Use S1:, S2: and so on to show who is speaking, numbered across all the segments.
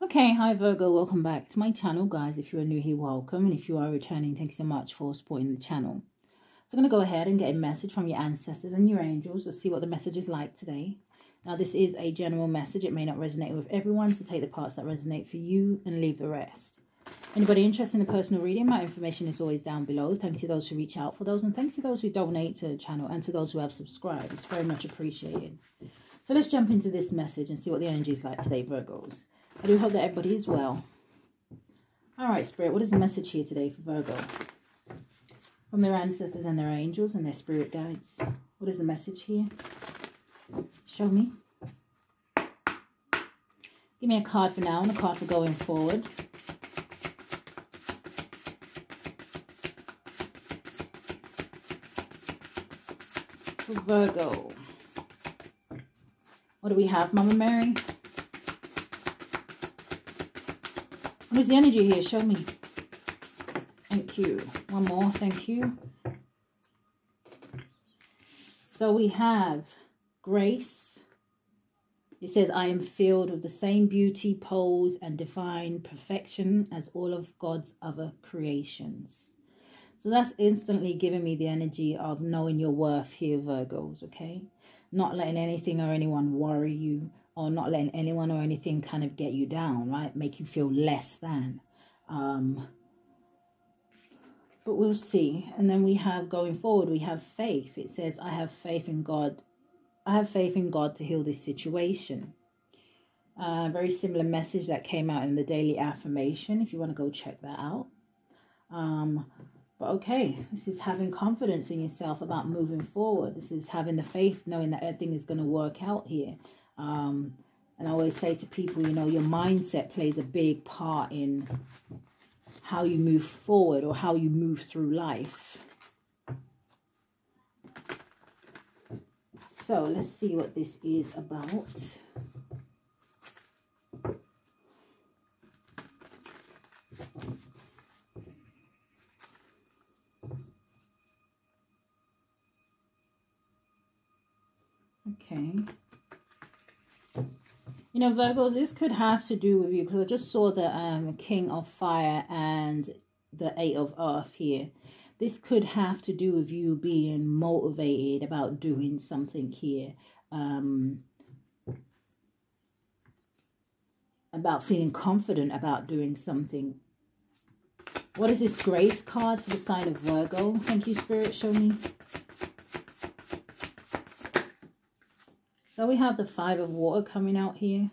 S1: Okay, hi Virgo, welcome back to my channel, guys. If you are new here, welcome, and if you are returning, thanks so much for supporting the channel. So I'm going to go ahead and get a message from your ancestors and your angels to see what the message is like today. Now, this is a general message. It may not resonate with everyone, so take the parts that resonate for you and leave the rest. Anybody interested in a personal reading, my information is always down below. Thanks to those who reach out for those, and thanks to those who donate to the channel and to those who have subscribed. It's very much appreciated. So let's jump into this message and see what the energy is like today, Virgos. I do hope that everybody is well. All right, Spirit, what is the message here today for Virgo? From their ancestors and their angels and their spirit guides. What is the message here? Show me. Give me a card for now and a card for going forward. For Virgo. What do we have, Mama Mary? What is the energy here? Show me. Thank you. One more. Thank you. So we have grace. It says, I am filled with the same beauty, pose, and divine perfection as all of God's other creations. So that's instantly giving me the energy of knowing your worth here, Virgos, okay? Not letting anything or anyone worry you, or not letting anyone or anything kind of get you down, right? Make you feel less than. But we'll see. And then we have, going forward, we have faith. It says, I have faith in God. I have faith in God to heal this situation. Very similar message that came out in the daily affirmation, if you want to go check that out. But okay, this is having confidence in yourself about moving forward. This is having the faith, knowing that everything is going to work out here. And I always say to people, you know, your mindset plays a big part in how you move forward or how you move through life. So let's see what this is about. Okay. You know, Virgos, this could have to do with you, because I just saw the King of Fire and the Eight of Earth here. This could have to do with you being motivated about doing something here. About feeling confident about doing something. What is this grace card for the sign of Virgo? Thank you, Spirit. Show me. So we have the Five of Water coming out here.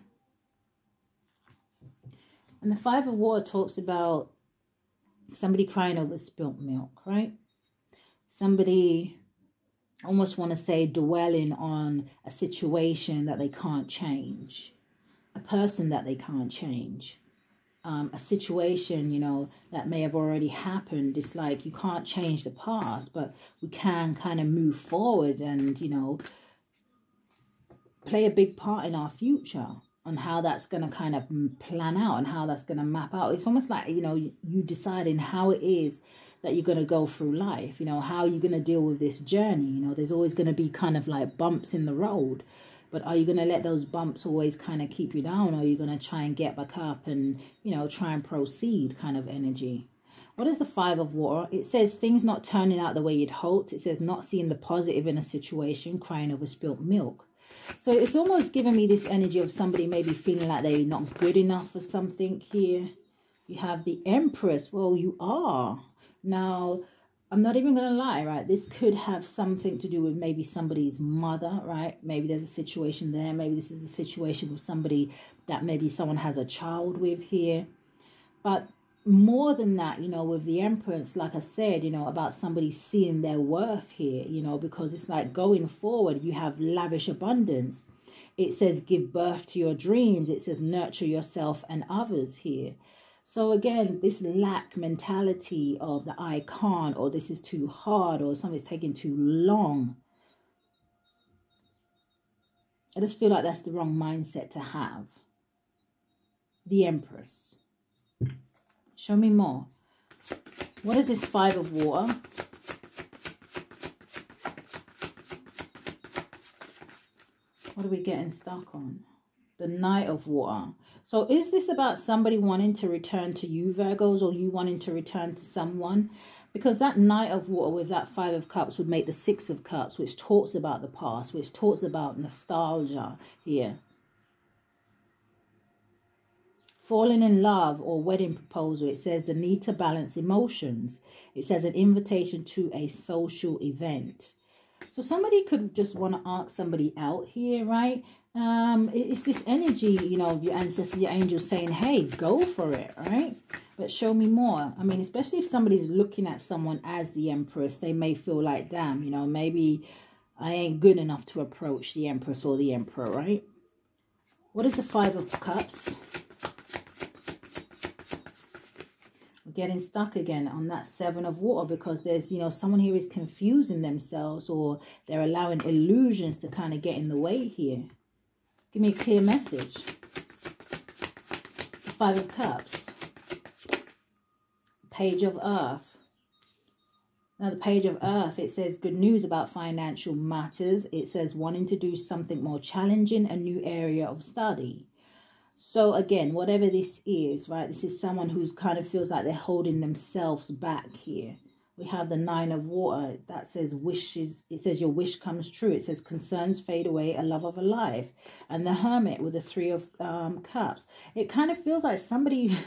S1: And the Five of Water talks about somebody crying over spilt milk, right? Somebody, almost want to say, dwelling on a situation that they can't change. A person that they can't change. A situation, you know, that may have already happened. It's like you can't change the past, but we can kind of move forward and, you know, play a big part in our future, on how that's going to kind of plan out and how that's going to map out. It's almost like, you know, you deciding how it is that you're going to go through life, you know, how you're going to deal with this journey. You know, there's always going to be kind of like bumps in the road, but are you going to let those bumps always kind of keep you down, or are you going to try and get back up and, you know, try and proceed kind of energy? What is the Five of Water? It says things not turning out the way you'd hoped. It says not seeing the positive in a situation, crying over spilt milk. So it's almost giving me this energy of somebody maybe feeling like they're not good enough for something here. You have the Empress. Well, you are. Now, I'm not even going to lie, right? This could have something to do with maybe somebody's mother, right? Maybe there's a situation there. Maybe this is a situation with somebody that maybe someone has a child with here. But more than that, you know, with the Empress, like I said, you know, about somebody seeing their worth here, you know, because it's like going forward, you have lavish abundance. It says give birth to your dreams. It says nurture yourself and others here. So again, this lack mentality of the I can't, or this is too hard, or something's taking too long. I just feel like that's the wrong mindset to have. The Empress. Show me more. What is this Five of Water? What are we getting stuck on? The Knight of Water. So is this about somebody wanting to return to you, Virgos, or you wanting to return to someone? Because that Knight of Water with that Five of Cups would make the Six of Cups, which talks about the past, which talks about nostalgia here. Falling in love or wedding proposal. It says the need to balance emotions. It says an invitation to a social event. So somebody could just want to ask somebody out here, right? It's this energy, you know, of your ancestors, your angels saying, hey, go for it, right? But show me more. I mean, especially if somebody's looking at someone as the Empress, they may feel like, damn, you know, maybe I ain't good enough to approach the Empress or the Emperor, right? What is the Five of Cups? We're getting stuck again on that Seven of Water because there's, you know, someone here is confusing themselves or they're allowing illusions to kind of get in the way here. Give me a clear message. The Five of Cups. Page of Earth. Now the Page of Earth, it says good news about financial matters. It says wanting to do something more challenging, a new area of study. So again, whatever this is, right, this is someone who's kind of feels like they're holding themselves back here. We have the Nine of Water that says wishes. It says your wish comes true. It says concerns fade away, a love of a life. And the Hermit with the Three of Cups. It kind of feels like somebody...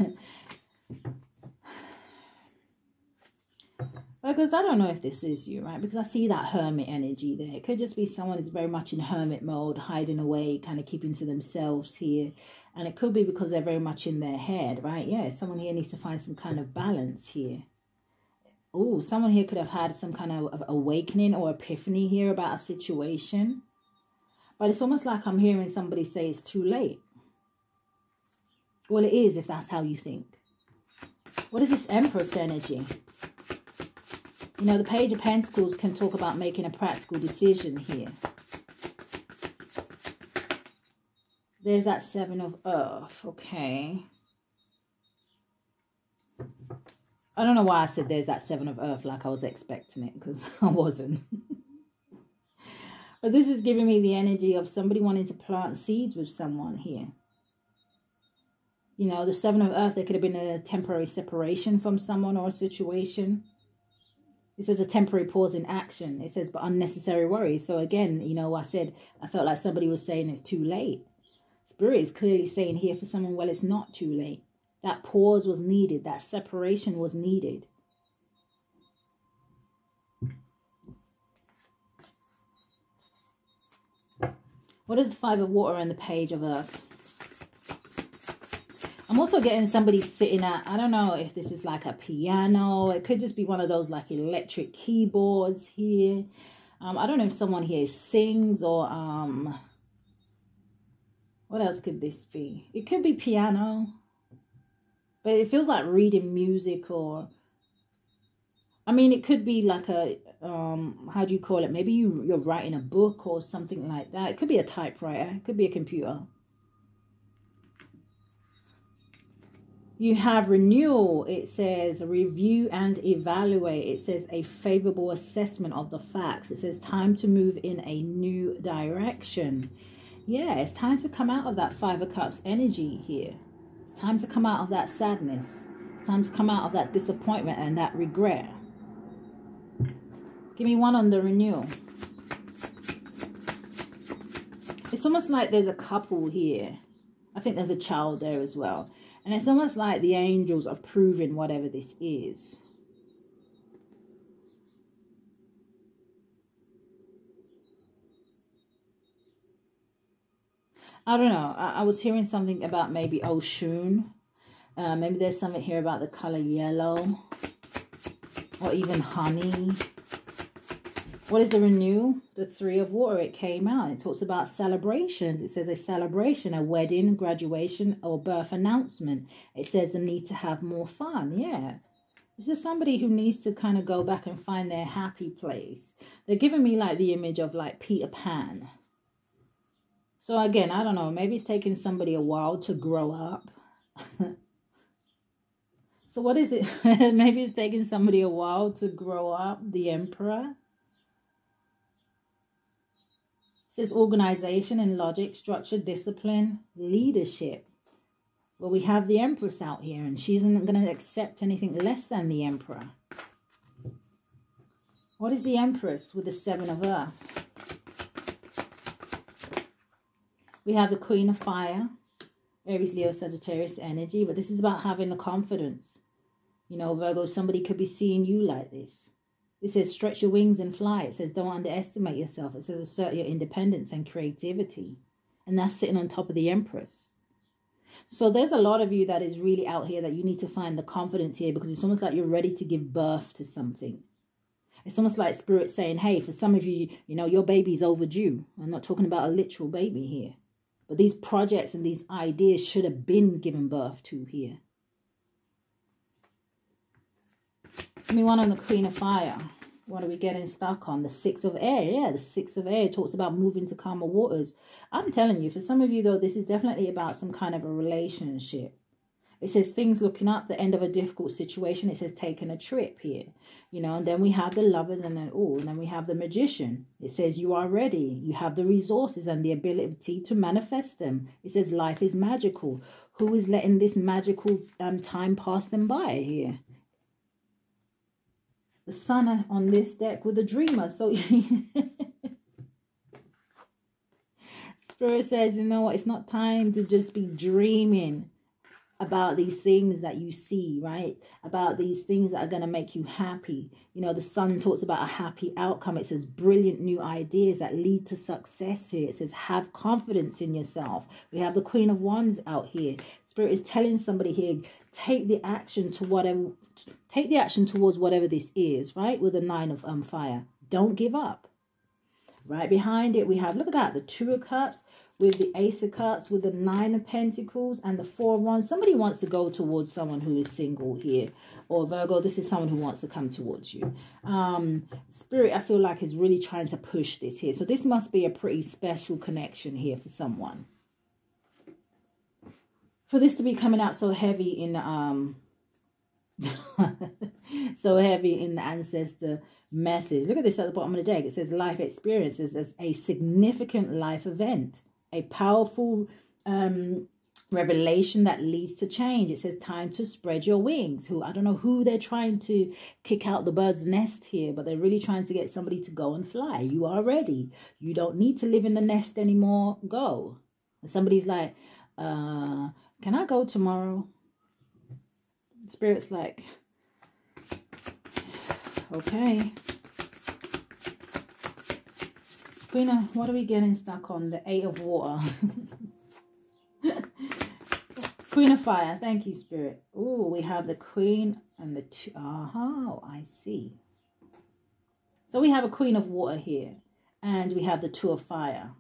S1: Because I don't know if this is you, right? Because I see that hermit energy there. It could just be someone who's very much in hermit mode, hiding away, kind of keeping to themselves here. And it could be because they're very much in their head, right? Yeah, someone here needs to find some kind of balance here. Oh, someone here could have had some kind of awakening or epiphany here about a situation. But it's almost like I'm hearing somebody say it's too late. Well, it is if that's how you think. What is this Empress energy? You know, the Page of Pentacles can talk about making a practical decision here. There's that Seven of Earth. Okay. I don't know why I said there's that Seven of Earth like I was expecting it, because I wasn't. But this is giving me the energy of somebody wanting to plant seeds with someone here. You know, the Seven of Earth, there could have been a temporary separation from someone or a situation. It says a temporary pause in action. It says, but unnecessary worries. So again, you know, I said, I felt like somebody was saying it's too late. Spirit is clearly saying here for someone, well, it's not too late. That pause was needed. That separation was needed. What is the Five of Water and the Page of Earth? I'm also getting somebody sitting at, I don't know if this is like a piano. It could just be one of those like electric keyboards here. I don't know if someone here sings or, what else could this be? It could be piano. But it feels like reading music or, I mean, it could be like a, how do you call it? Maybe you're writing a book or something like that. It could be a typewriter. It could be a computer. You have renewal. It says review and evaluate. It says a favorable assessment of the facts. It says time to move in a new direction. Yeah, it's time to come out of that Five of Cups energy here. It's time to come out of that sadness. It's time to come out of that disappointment and that regret. Give me one on the renewal. It's almost like there's a couple here. I think there's a child there as well. And it's almost like the angels are approving whatever this is. I don't know. I was hearing something about maybe Oshun. Maybe there's something here about the color yellow. Or even honey. What is the renewal? The Three of Water. It came out. It talks about celebrations. It says a celebration, a wedding, graduation, or birth announcement. It says the need to have more fun. Yeah. This is somebody who needs to kind of go back and find their happy place. They're giving me like the image of like Peter Pan. So again, I don't know. Maybe it's taking somebody a while to grow up. So what is it? Maybe it's taking somebody a while to grow up. The Emperor. It says organization and logic, structure, discipline, leadership. Well, we have the Empress out here, and she isn't going to accept anything less than the Emperor. What is the Empress with the Seven of Earth? We have the Queen of Fire, Aries, Leo, Sagittarius energy, but this is about having the confidence. You know, Virgo, somebody could be seeing you like this. It says stretch your wings and fly. It says don't underestimate yourself. It says assert your independence and creativity. And that's sitting on top of the Empress. So there's a lot of you that is really out here that you need to find the confidence here, because it's almost like you're ready to give birth to something. It's almost like Spirit saying, hey, for some of you, you know, your baby's overdue. I'm not talking about a literal baby here. But these projects and these ideas should have been given birth to here. Give me one on the Queen of Fire. What are we getting stuck on? The Six of Air. Yeah, the Six of Air talks about moving to calmer waters. I'm telling you, for some of you, though, this is definitely about some kind of a relationship. It says things looking up, the end of a difficult situation. It says taking a trip here. You know, and then we have the Lovers, and then we have the Magician. It says you are ready. You have the resources and the ability to manifest them. It says life is magical. Who is letting this magical time pass them by here? The Sun on this deck with the Dreamer. So Spirit says, you know what? It's not time to just be dreaming about these things that you see, right? About these things that are going to make you happy. You know, the Sun talks about a happy outcome. It says brilliant new ideas that lead to success here. It says have confidence in yourself. We have the Queen of Wands out here. Spirit is telling somebody here, take the action to whatever, take the action towards whatever this is, right? With the Nine of Fire. Don't give up. Right behind it, we have, look at that, the Two of Cups with the Ace of Cups, with the Nine of Pentacles and the Four of Wands. Somebody wants to go towards someone who is single here. Or Virgo, this is someone who wants to come towards you. Spirit, I feel like, is really trying to push this here. So this must be a pretty special connection here for someone. For this to be coming out so heavy in so heavy in the Ancestor message. Look at this at the bottom of the deck. It says life experiences as a significant life event, a powerful revelation that leads to change. It says time to spread your wings. I don't know who they're trying to kick out the bird's nest here, but they're really trying to get somebody to go and fly. You are ready. You don't need to live in the nest anymore. Go. And somebody's like, can I go tomorrow? Spirit's like, okay. Queen of, what are we getting stuck on? The Eight of Water. Queen of Fire. Thank you, Spirit. Oh, we have the Queen and the two. Oh, I see. So we have a Queen of Water here. And we have the Two of Fire.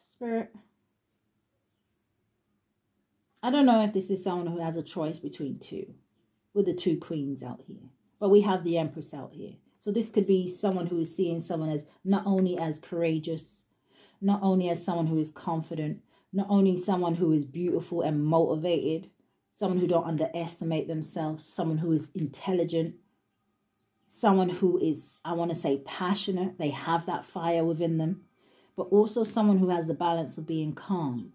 S1: Spirit. I don't know if this is someone who has a choice between two. With the two queens out here. But we have the Empress out here. So this could be someone who is seeing someone as not only as courageous, not only as someone who is confident, not only someone who is beautiful and motivated, someone who don't underestimate themselves, someone who is intelligent, someone who is, I want to say, passionate. They have that fire within them. But also someone who has the balance of being calm.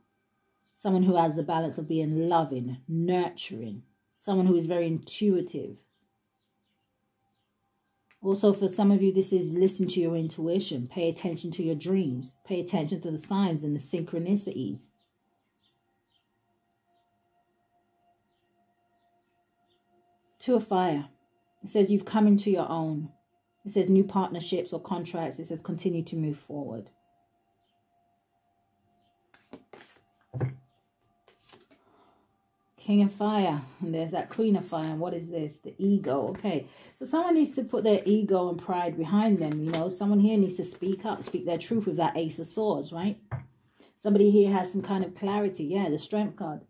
S1: Someone who has the balance of being loving, nurturing. Someone who is very intuitive. Also, for some of you, this is listen to your intuition. Pay attention to your dreams. Pay attention to the signs and the synchronicities. Two of Fire. It says you've come into your own. It says new partnerships or contracts. It says continue to move forward. King of Fire. And there's that Queen of Fire. And what is this? The ego. Okay. So someone needs to put their ego and pride behind them. You know, someone here needs to speak up, speak their truth with that Ace of Swords, right? Somebody here has some kind of clarity. Yeah, the Strength card.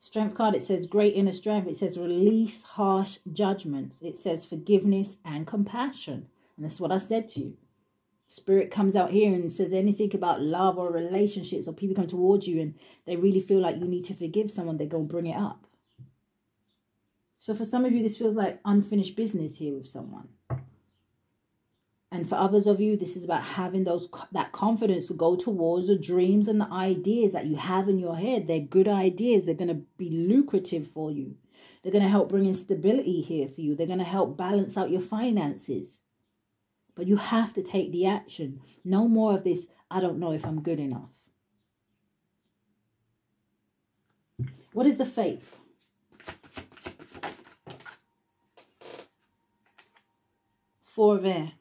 S1: Strength card, it says great inner strength. It says release harsh judgments. It says forgiveness and compassion. And that's what I said to you. Spirit comes out here and says anything about love or relationships, or people come towards you and they really feel like you need to forgive someone, they go and bring it up. So for some of you, this feels like unfinished business here with someone. And for others of you, this is about having that confidence to go towards the dreams and the ideas that you have in your head. They're good ideas. They're going to be lucrative for you. They're going to help bring in stability here for you. They're going to help balance out your finances. But you have to take the action. No more of this, I don't know if I'm good enough. What is the faith? Four of Air.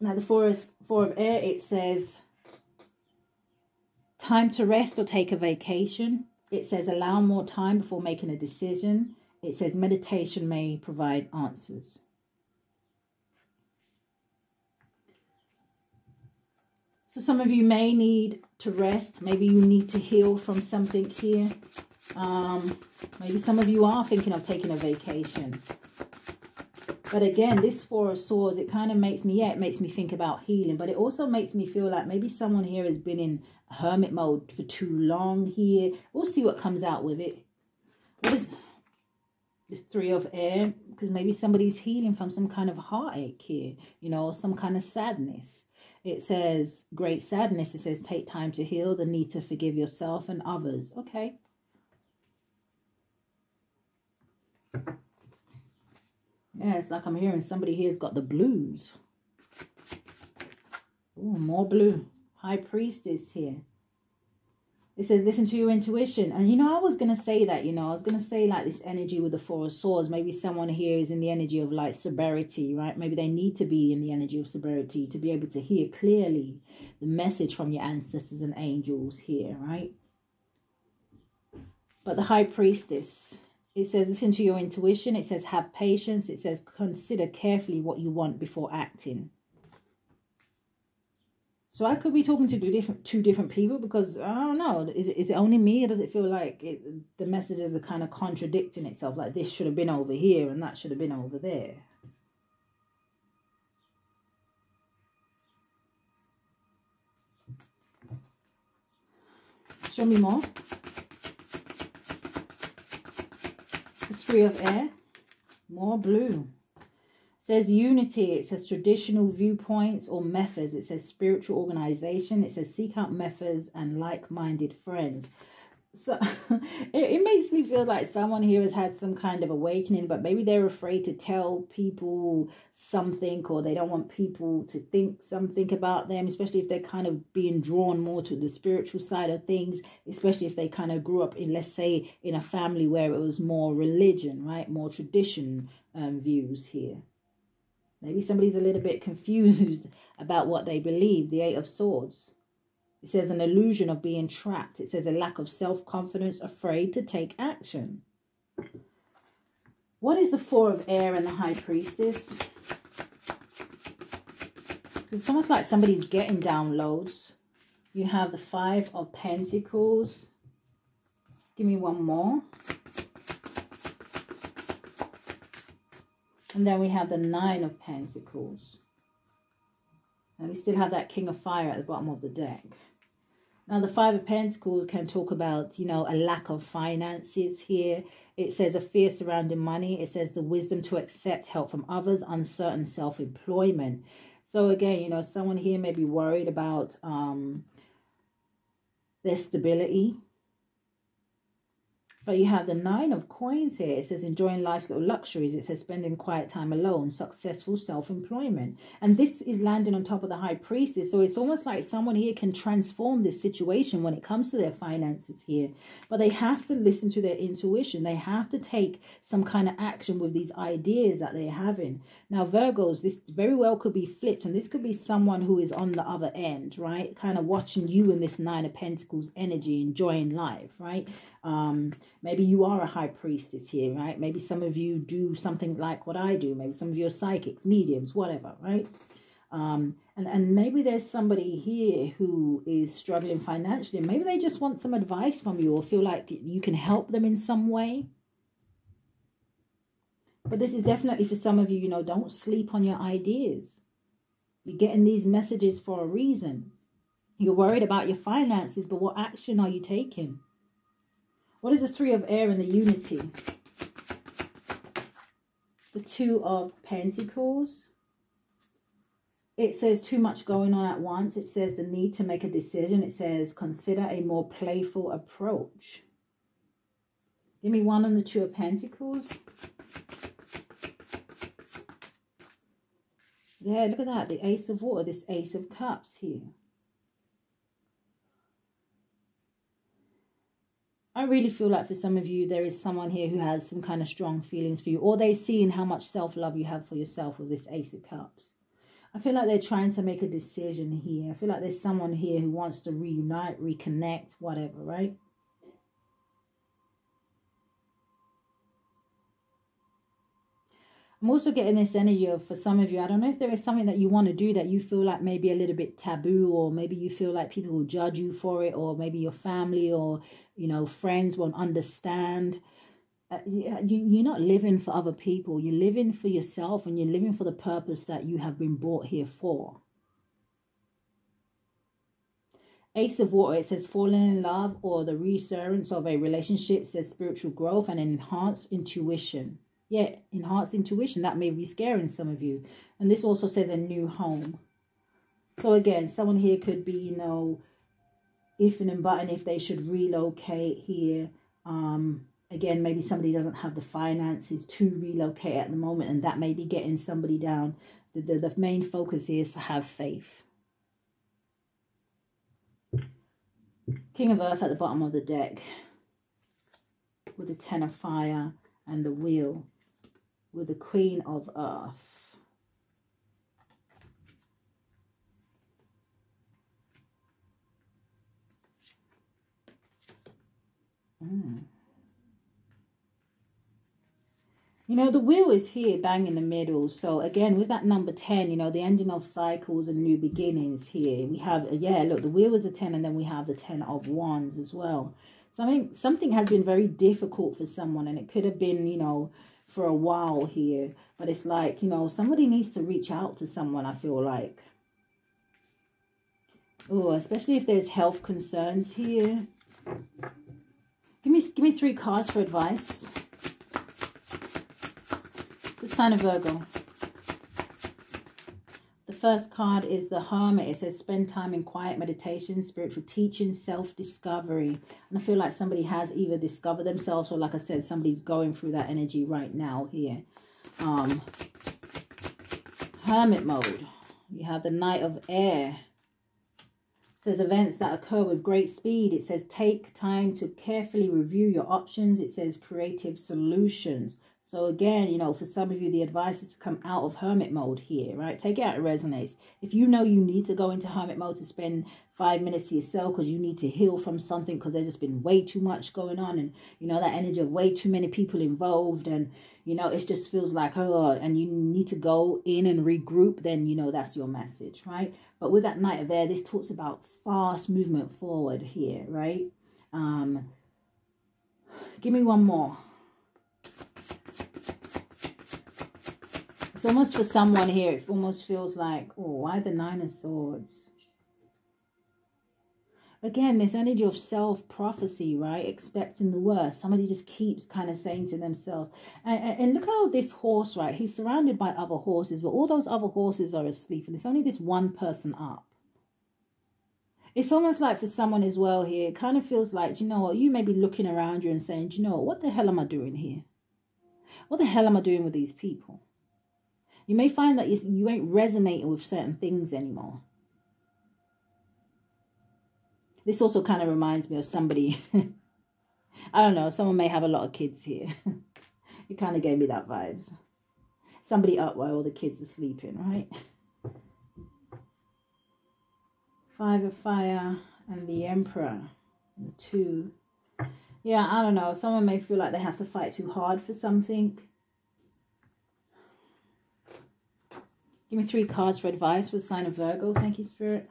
S1: Now the four of Air, it says time to rest or take a vacation. It says allow more time before making a decision. It says meditation may provide answers. So some of you may need to rest. Maybe you need to heal from something here. Maybe some of you are thinking of taking a vacation. But again, this Four of Swords, it kind of makes me, it makes me think about healing. But it also makes me feel like maybe someone here has been in hermit mode for too long here. We'll see what comes out with it. What is this Three of Air? Because maybe somebody's healing from some kind of heartache here, you know, some kind of sadness. It says great sadness. It says take time to heal, the need to forgive yourself and others. Okay. Yeah, it's like I'm hearing somebody here's got the blues. Oh, more blue. High Priestess here. It says listen to your intuition. And you know, I was going to say that, you know, I was going to say like this energy with the Four of Swords. Maybe someone here is in the energy of like sobriety, right? Maybe they need to be in the energy of sobriety to be able to hear clearly the message from your ancestors and angels here, right? But the High Priestess, it says listen to your intuition. It says have patience. It says consider carefully what you want before acting. So I could be talking to two different people because I don't know. Is it only me, or does it feel like the messages are kind of contradicting itself? Like this should have been over here and that should have been over there. Show me more. The Three of Air. More blue. It says unity. It says traditional viewpoints or methods. It says spiritual organization. It says seek out methods and like-minded friends. So it makes me feel like someone here has had some kind of awakening, but maybe they're afraid to tell people something, or they don't want people to think something about them, especially if they're kind of being drawn more to the spiritual side of things, especially if they kind of grew up in, let's say, in a family where it was more religion, right? More tradition views here. Maybe somebody's a little bit confused about what they believe. The Eight of Swords. It says an illusion of being trapped. It says a lack of self-confidence, afraid to take action. What is the Four of Air and the High Priestess? It's almost like somebody's getting downloads. You have the Five of Pentacles. Give me one more. And then we have the Nine of Pentacles. And we still have that King of Fire at the bottom of the deck. Now, the Five of Pentacles can talk about, you know, a lack of finances here. It says a fear surrounding money. It says the wisdom to accept help from others, uncertain self-employment. So again, you know, someone here may be worried about their stability. But you have the Nine of Coins here. It says enjoying life's little luxuries. It says spending quiet time alone, successful self-employment. And this is landing on top of the High Priestess. So it's almost like someone here can transform this situation when it comes to their finances here. But they have to listen to their intuition. They have to take some kind of action with these ideas that they're having. Now, Virgos, this very well could be flipped. And this could be someone who is on the other end, right? Kind of watching you in this Nine of Pentacles energy, enjoying life, right? Maybe you are a High Priestess here, right? Maybe some of you do something like what I do. Maybe some of you are psychics, mediums, whatever, right? And maybe there's somebody here who is struggling financially. And maybe they just want some advice from you or feel like you can help them in some way. But this is definitely for some of you, you know, don't sleep on your ideas. You're getting these messages for a reason. You're worried about your finances, but what action are you taking? What is the Three of Air and the unity? The Two of Pentacles. It says too much going on at once. It says the need to make a decision. It says consider a more playful approach. Give me one on the Two of Pentacles. Yeah, look at that. The Ace of Water, this Ace of Cups here. I really feel like for some of you, there is someone here who has some kind of strong feelings for you. Or they see in how much self-love you have for yourself with this Ace of Cups. I feel like they're trying to make a decision here. I feel like there's someone here who wants to reunite, reconnect, whatever, right? I'm also getting this energy of, for some of you, I don't know if there is something that you want to do that you feel like maybe a little bit taboo, or maybe you feel like people will judge you for it, or maybe your family or, you know, friends won't understand. You're not living for other people. You're living for yourself, and you're living for the purpose that you have been brought here for. Ace of Water, it says falling in love or the resurgence of a relationship. It says spiritual growth and enhanced intuition. Yeah, enhanced intuition. That may be scaring some of you. And this also says a new home. So again, someone here could be, you know, ifing and butting if they should relocate here. Again, maybe somebody doesn't have the finances to relocate at the moment, and that may be getting somebody down. The main focus here is to have faith. King of Earth at the bottom of the deck with the Ten of Fire and the Wheel with the Queen of Earth. You know, the Wheel is here, bang in the middle. So again, with that number 10, you know, the ending of cycles and new beginnings here. We have, yeah, look, the Wheel is a 10, and then we have the 10 of Wands as well. Something has been very difficult for someone, and it could have been, you know, for a while here. But it's like, you know, somebody needs to reach out to someone, I feel like. Oh, especially if there's health concerns here. Give me 3 cards for advice. The sign of Virgo. The first card is the Hermit. It says spend time in quiet meditation, spiritual teaching, self-discovery. And I feel like somebody has either discovered themselves, or like I said, somebody's going through that energy right now here. Hermit mode. You have the Knight of Air. It says events that occur with great speed. It says take time to carefully review your options. It says creative solutions. So again, you know, for some of you, the advice is to come out of hermit mode here, right? Take it out, it resonates. If you know you need to go into hermit mode to spend 5 minutes to yourself because you need to heal from something, because there's just been way too much going on, and, you know, that energy of way too many people involved, and, you know, it just feels like, oh, and you need to go in and regroup, then, you know, that's your message, right? But with that Knight of Air, this talks about fast movement forward here, right? Give me one more. It's almost for someone here, it almost feels like, oh, why the Nine of Swords? Again, this energy of self-prophecy, right? Expecting the worst. Somebody just keeps kind of saying to themselves. And look how this horse, right? He's surrounded by other horses, but all those other horses are asleep, and it's only this one person up. It's almost like for someone as well here, it kind of feels like, you know what? You may be looking around you and saying, do you know what the hell am I doing here? What the hell am I doing with these people? You may find that you ain't resonating with certain things anymore. This also kind of reminds me of somebody, I don't know, someone may have a lot of kids here. It kind of gave me that vibes. Somebody up while all the kids are sleeping, right? 5 of Fire and the Emperor. And the 2. Yeah, I don't know. Someone may feel like they have to fight too hard for something. Give me 3 cards for advice for the sign of Virgo. Thank you, Spirit.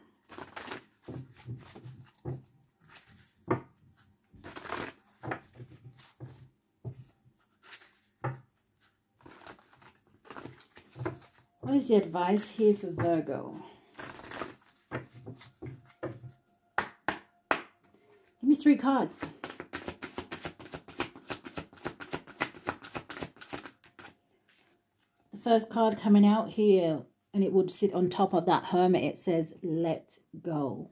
S1: What is the advice here for Virgo? Give me 3 cards. first card coming out here, and it would sit on top of that Hermit. It says, let go.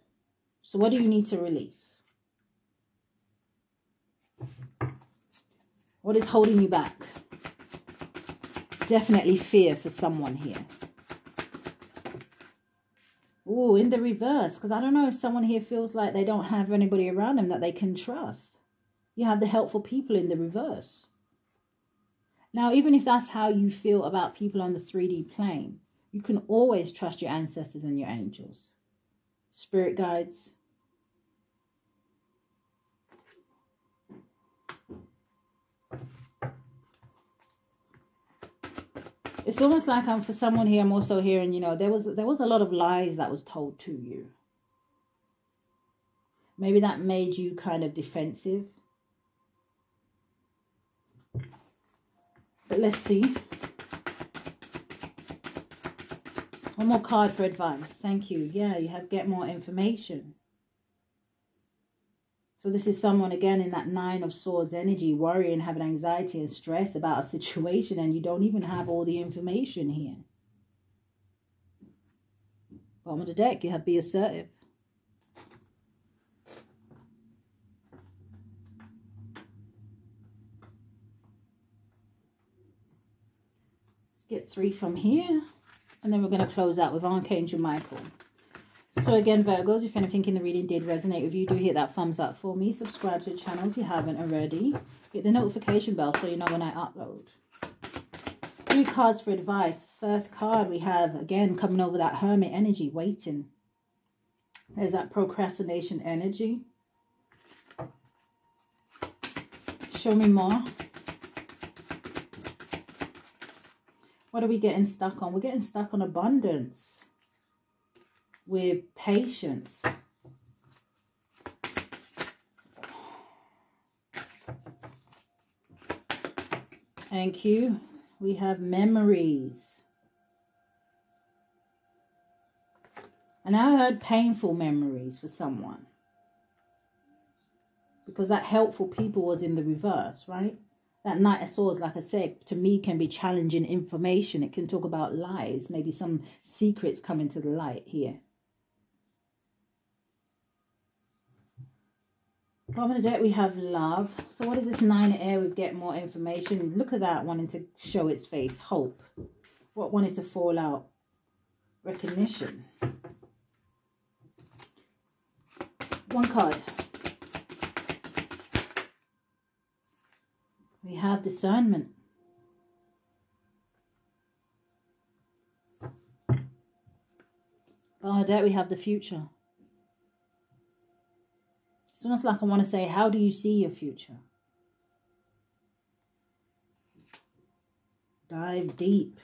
S1: So what do you need to release? What is holding you back? Definitely fear for someone here. Oh, in the reverse, because I don't know if someone here feels like they don't have anybody around them that they can trust. You have the helpful people in the reverse. Now, even if that's how you feel about people on the 3D plane, you can always trust your ancestors and your angels. Spirit guides. It's almost like for someone here, I'm also hearing, you know, there was a lot of lies that was told to you. Maybe that made you kind of defensive. But let's see. One more card for advice. Thank you. Yeah, you have get more information. So this is someone, again, in that 9 of Swords energy, worrying, having anxiety and stress about a situation, and you don't even have all the information here. Bottom of the deck, you have be assertive. Let's get 3 from here, and then we're going to close out with Archangel Michael. So again, Virgos, if anything in the reading did resonate with you, do hit that thumbs up for me. Subscribe to the channel if you haven't already. Hit the notification bell so you know when I upload. 3 cards for advice. First card we have, again, coming over that Hermit energy, waiting. There's that procrastination energy. Show me more. What are we getting stuck on? We're getting stuck on abundance. With patience. Thank you. We have memories. And I heard painful memories for someone. Because that helpful people was in the reverse, right? That Knight of Swords, like I said, to me can be challenging information. It can talk about lies. Maybe some secrets coming to the light here. Bottom of the deck, we have love. So what is this 9 of air? We get more information. Look at that, wanting to show its face. Hope. What wanted to fall out? Recognition. One card. We have discernment. Bottom of the deck, we have the future. It's almost like I want to say, how do you see your future? Dive deep.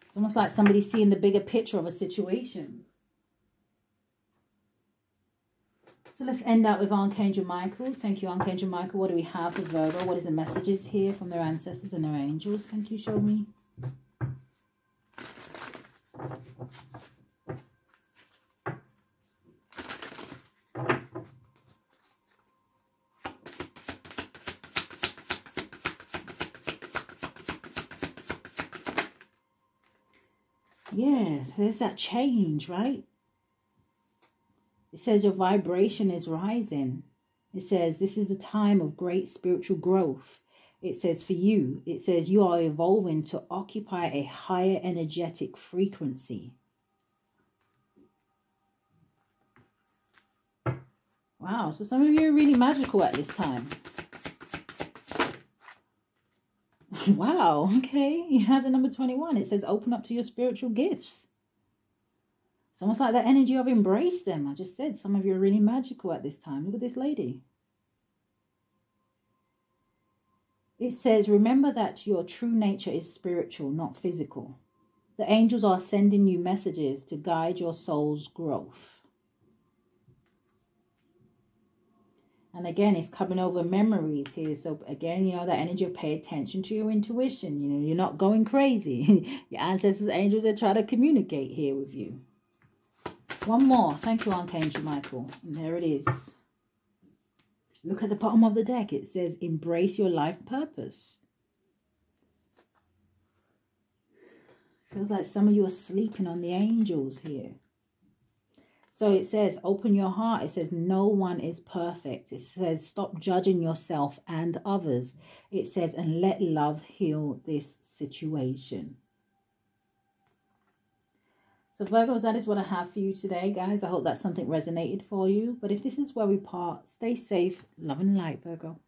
S1: It's almost like somebody seeing the bigger picture of a situation. So let's end out with Archangel Michael. Thank you, Archangel Michael. What do we have for Virgo? What is the messages here from their ancestors and their angels? Thank you, show me. Yes, there's that change, right? It says your vibration is rising. It says this is the time of great spiritual growth. It says for you, it says you are evolving to occupy a higher energetic frequency. Wow, so some of you are really magical at this time. Wow, okay. You have the number 21. It says open up to your spiritual gifts. It's almost like that energy of embrace them. I just said some of you are really magical at this time. Look at this lady. It says remember that your true nature is spiritual, not physical. The angels are sending you messages to guide your soul's growth. And again, it's coming over memories here. So again, you know, that energy of pay attention to your intuition. You know, you're not going crazy. Your ancestors, angels, are trying to communicate here with you. One more. Thank you, Archangel Michael. And there it is. Look at the bottom of the deck. It says, embrace your life purpose. Feels like some of you are sleeping on the angels here. So it says, open your heart. It says, no one is perfect. It says, stop judging yourself and others. It says, and let love heal this situation. So Virgos, that is what I have for you today, guys. I hope that something resonated for you. But if this is where we part, stay safe, love and light, Virgo.